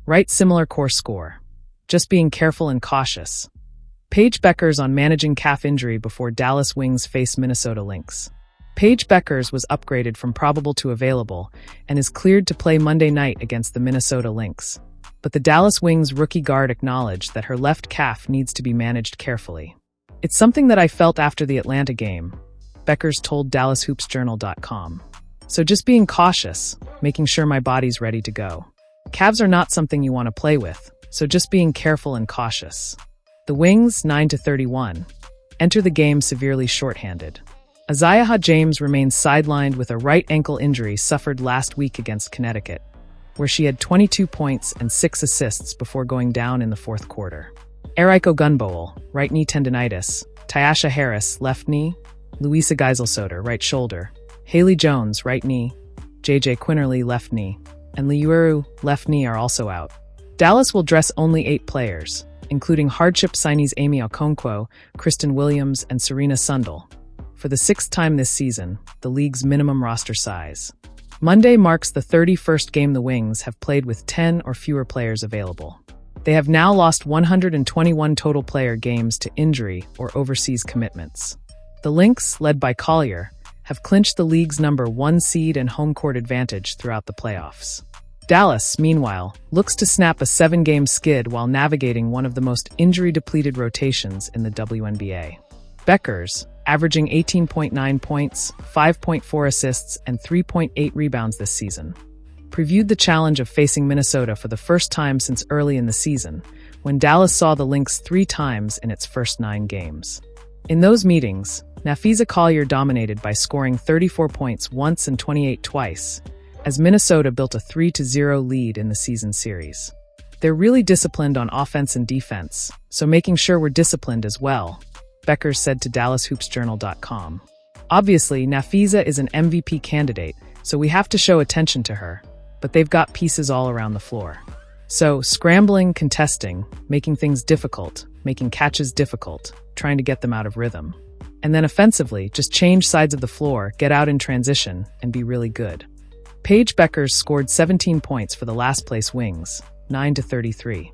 Right, similar core score. Just being careful and cautious. Paige Bueckers on managing calf injury before Dallas Wings face Minnesota Lynx. Paige Bueckers was upgraded from probable to available and is cleared to play Monday night against the Minnesota Lynx. But the Dallas Wings rookie guard acknowledged that her left calf needs to be managed carefully. "It's something that I felt after the Atlanta game," Bueckers told DallasHoopsJournal.com. "So just being cautious, making sure my body's ready to go. Calves are not something you want to play with, so just being careful and cautious." The Wings, 9-31, enter the game severely shorthanded. Isaiah James remains sidelined with a right ankle injury suffered last week against Connecticut, where she had 22 points and 6 assists before going down in the fourth quarter. Eric Ogunbowl, right knee tendinitis. Tyasha Harris, left knee. Louisa Geiselsoder, right shoulder. Haley Jones, right knee. JJ Quinterly, left knee. And Liuru, left knee, are also out. Dallas will dress only 8 players, including hardship signees Amy Okonkwo, Kristen Williams, and Serena Sundel, for the 6th time this season, the league's minimum roster size. Monday marks the 31st game the Wings have played with 10 or fewer players available. They have now lost 121 total player games to injury or overseas commitments. The Lynx, led by Collier, have clinched the league's number 1 seed and home court advantage throughout the playoffs. Dallas, meanwhile, looks to snap a 7-game skid while navigating one of the most injury-depleted rotations in the WNBA. Bueckers, averaging 18.9 points, 5.4 assists, and 3.8 rebounds this season, previewed the challenge of facing Minnesota for the first time since early in the season, when Dallas saw the Lynx 3 times in its first 9 games. In those meetings, Napheesa Collier dominated by scoring 34 points once and 28 twice, as Minnesota built a 3-0 lead in the season series. "They're really disciplined on offense and defense, so making sure we're disciplined as well," Bueckers said to DallasHoopsJournal.com. "Obviously, Napheesa is an MVP candidate, so we have to show attention to her, but they've got pieces all around the floor. So, scrambling, contesting, making things difficult, making catches difficult, trying to get them out of rhythm. And then offensively, just change sides of the floor, get out in transition, and be really good." Paige Bueckers scored 17 points for the last-place Wings, 9-33.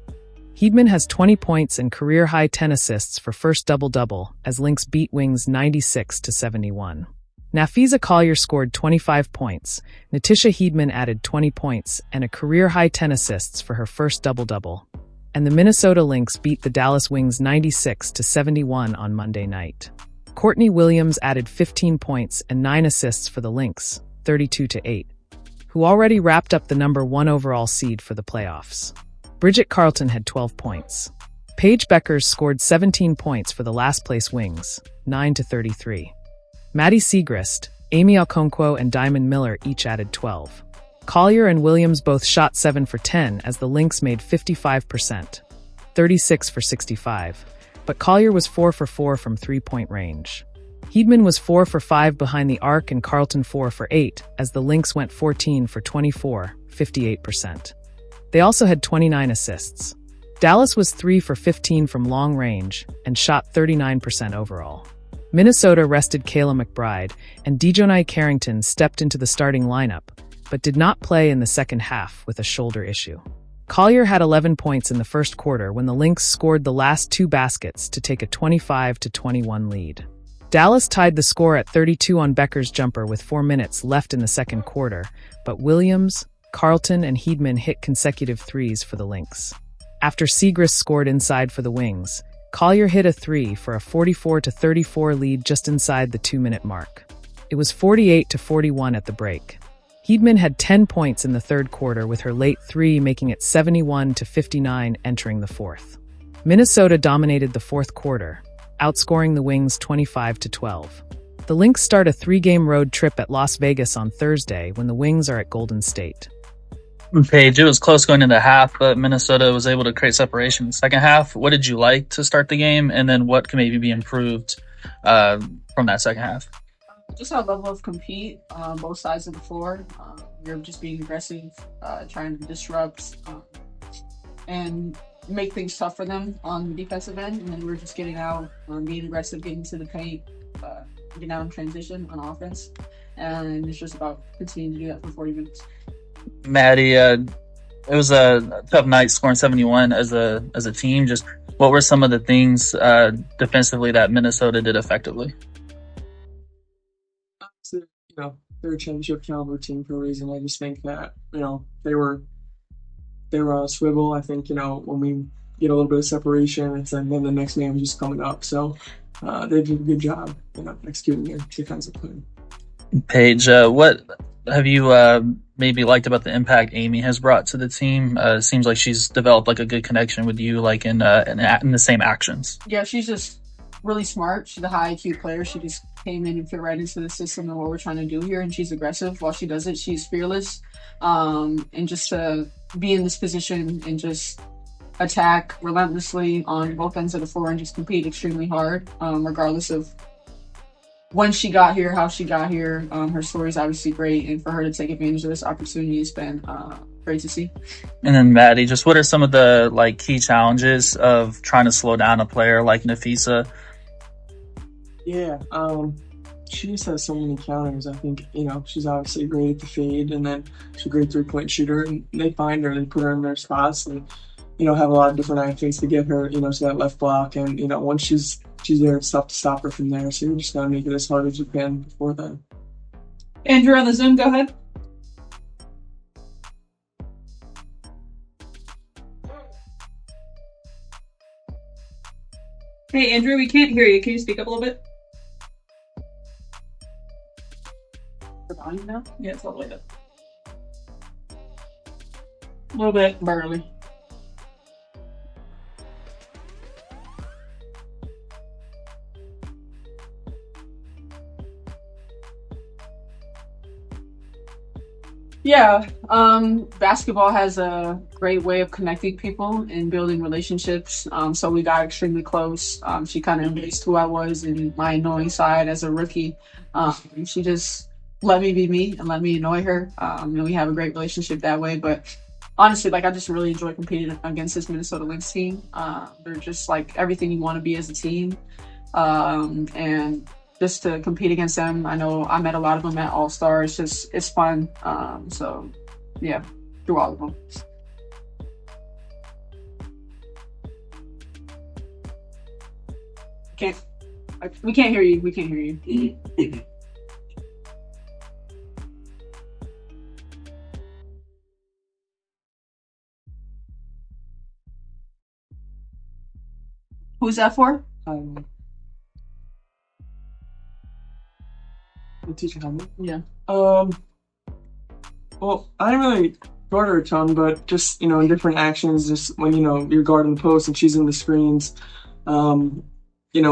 Heedman has 20 points and career-high 10 assists for first double-double as Lynx beat Wings 96-71. Napheesa Collier scored 25 points, Natisha Heedman added 20 points and a career-high 10 assists for her first double-double, and the Minnesota Lynx beat the Dallas Wings 96-71 on Monday night. Courtney Williams added 15 points and 9 assists for the Lynx, 32-8, who already wrapped up the number 1 overall seed for the playoffs. Bridget Carlton had 12 points. Paige Bueckers scored 17 points for the last-place Wings, 9-33. Maddie Siegrist, Amy Okonkwo, and Diamond Miller each added 12. Collier and Williams both shot 7 for 10 as the Lynx made 55%, 36 for 65, but Collier was 4 for 4 from 3-point range. Heedman was 4 for 5 behind the arc and Carlton 4 for 8 as the Lynx went 14 for 24, 58%. They also had 29 assists. Dallas was 3 for 15 from long range and shot 39% overall. Minnesota rested Kayla McBride, and Dejonai Carrington stepped into the starting lineup, but did not play in the second half with a shoulder issue. Collier had 11 points in the first quarter when the Lynx scored the last 2 baskets to take a 25-21 lead. Dallas tied the score at 32 on Bueckers' jumper with 4 minutes left in the second quarter, but Williams, Carlton, and Heedman hit consecutive threes for the Lynx. After Siegrist scored inside for the Wings, Collier hit a 3 for a 44-34 lead just inside the 2-minute mark. It was 48-41 at the break. Heedman had 10 points in the third quarter with her late 3 making it 71-59 entering the fourth. Minnesota dominated the fourth quarter, outscoring the Wings 25-12. The Lynx start a 3-game road trip at Las Vegas on Thursday when the Wings are at Golden State. Paige, it was close going into half, but Minnesota was able to create separation in the second half. What did you like to start the game, and then what can maybe be improved from that second half? Just our level of compete on both sides of the floor. We're just being aggressive, trying to disrupt and make things tough for them on the defensive end, and then we're just getting out, being aggressive, getting to the paint, getting out in transition on offense, and it's just about continuing to do that for 40 minutes. Maddie, It was a tough night scoring 71 as a team. Just what were some of the things defensively that Minnesota did effectively? So, they're a championship caliber team for a reason. I just think that they were on a swivel. I think when we get a little bit of separation, it's like then the next game is just coming up. So they did a good job, executing their defensive plan. Paige, what have you maybe liked about the impact Amy has brought to the team? Seems like she's developed like a good connection with you, like in the same actions. Yeah, she's just really smart. She's a high IQ player. She just came in and fit right into the system and what we're trying to do here. And she's aggressive. While she does it, she's fearless. And just to be in this position and just attack relentlessly on both ends of the floor and just compete extremely hard, regardless of when she got here, how she got here. Her story is obviously great, and for her to take advantage of this opportunity has been great to see. And then Maddie, just what are some of the like key challenges of trying to slow down a player like Nafisa? Yeah, she just has so many counters. I think she's obviously great at the fade, and then she's a great 3-point shooter. And they find her, they put her in their spots, and have a lot of different actions to get her, to that left block. And once she's there, it's tough to stop her from there. So you just gotta make it as hard as you can before then. Andrew on the Zoom, go ahead. Hey Andrew, we can't hear you. Can you speak up a little bit? The volume now? Yeah, it's all the way up. A little bit barely. Yeah, basketball has a great way of connecting people and building relationships. So we got extremely close. She kind of embraced who I was and my annoying side as a rookie. She just let me be me and let me annoy her. And we have a great relationship that way. But honestly, I just really enjoy competing against this Minnesota Lynx team. They're just like everything you want to be as a team. And just to compete against them. I know I met a lot of them at All-Star. It's fun. So yeah, through all of them. We can't hear you. We can't hear you. Who's that for? The teacher helmet. Yeah. Well, I didn't really guard her a ton, but just in different actions, just when you're guarding the post and she's in the screens, when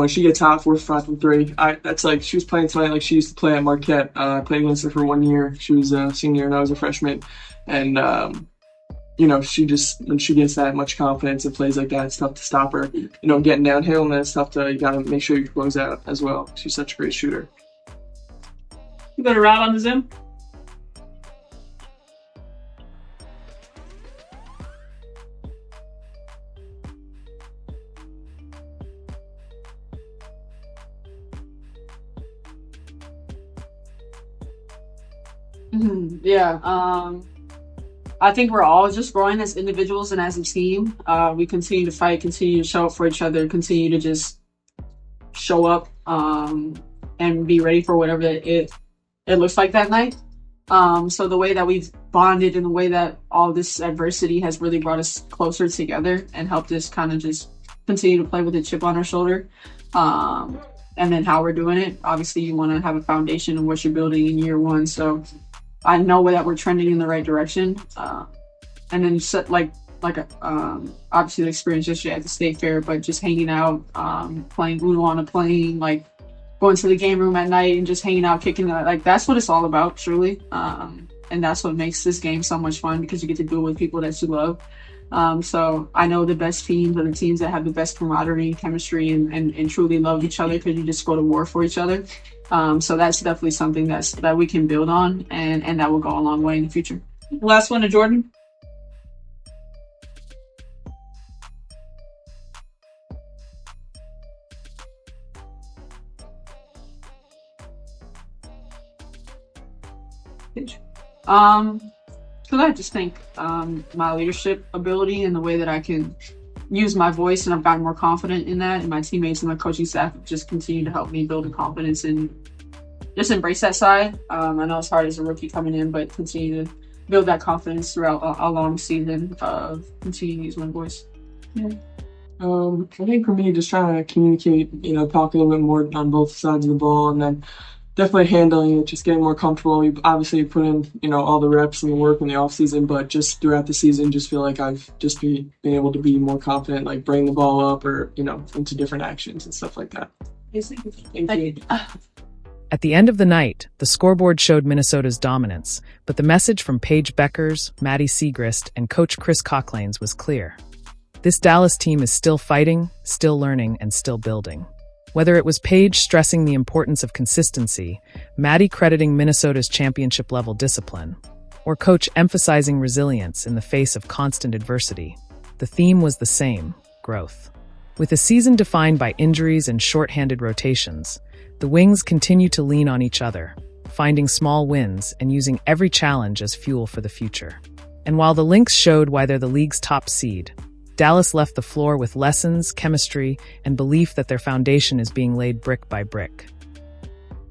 she gets hot 4 for 5 from 3, that's like she was playing tonight like she used to play at Marquette. I played against her for 1 year. She was a senior and I was a freshman, and she just when she gets that much confidence and plays like that, it's tough to stop her. Getting downhill, and then it's tough to you gotta make sure you close out as well. She's such a great shooter. You got a Rob on the Zoom? Yeah. I think we're all just growing as individuals and as a team. We continue to fight, continue to show up for each other, continue to just show up and be ready for whatever it looks like that night. So the way that we've bonded and the way that all this adversity has really brought us closer together and helped us kind of just continue to play with a chip on our shoulder. And then how we're doing it. Obviously, you want to have a foundation of what you're building in year one. So I know that we're trending in the right direction. And then just obviously the experience yesterday at the State Fair, but just hanging out, playing Uno on a plane, going to the game room at night and just hanging out, kicking it. That's what it's all about, truly. And that's what makes this game so much fun, because you get to do it with people that you love. So I know the best teams are the teams that have the best camaraderie, chemistry, and truly love each other, because you just go to war for each other. So that's definitely something that we can build on, and that will go a long way in the future. Last one to Jordan. So I just think my leadership ability and the way that I can use my voice, and I've gotten more confident in that. And my teammates and my coaching staff have just continued to help me build the confidence and just embrace that side. I know it's hard as a rookie coming in, but continue to build that confidence throughout a long season of continuing to use my voice. Yeah. I think for me, just trying to communicate, talk a little bit more on both sides of the ball, and then definitely handling it, just getting more comfortable. We obviously put in, all the reps and the work in the off season, but just throughout the season, just feel like I've just been able to be more confident, like bring the ball up or, into different actions and stuff like that. Thank you. At the end of the night, the scoreboard showed Minnesota's dominance, but the message from Paige Bueckers, Maddie Segrist, and coach Chris Cocklanes was clear. This Dallas team is still fighting, still learning, and still building. Whether it was Paige stressing the importance of consistency, Maddie crediting Minnesota's championship-level discipline, or Coach emphasizing resilience in the face of constant adversity, the theme was the same: growth. With a season defined by injuries and short-handed rotations, the Wings continue to lean on each other, finding small wins and using every challenge as fuel for the future. And while the Lynx showed why they're the league's top seed, Dallas left the floor with lessons, chemistry, and belief that their foundation is being laid brick by brick.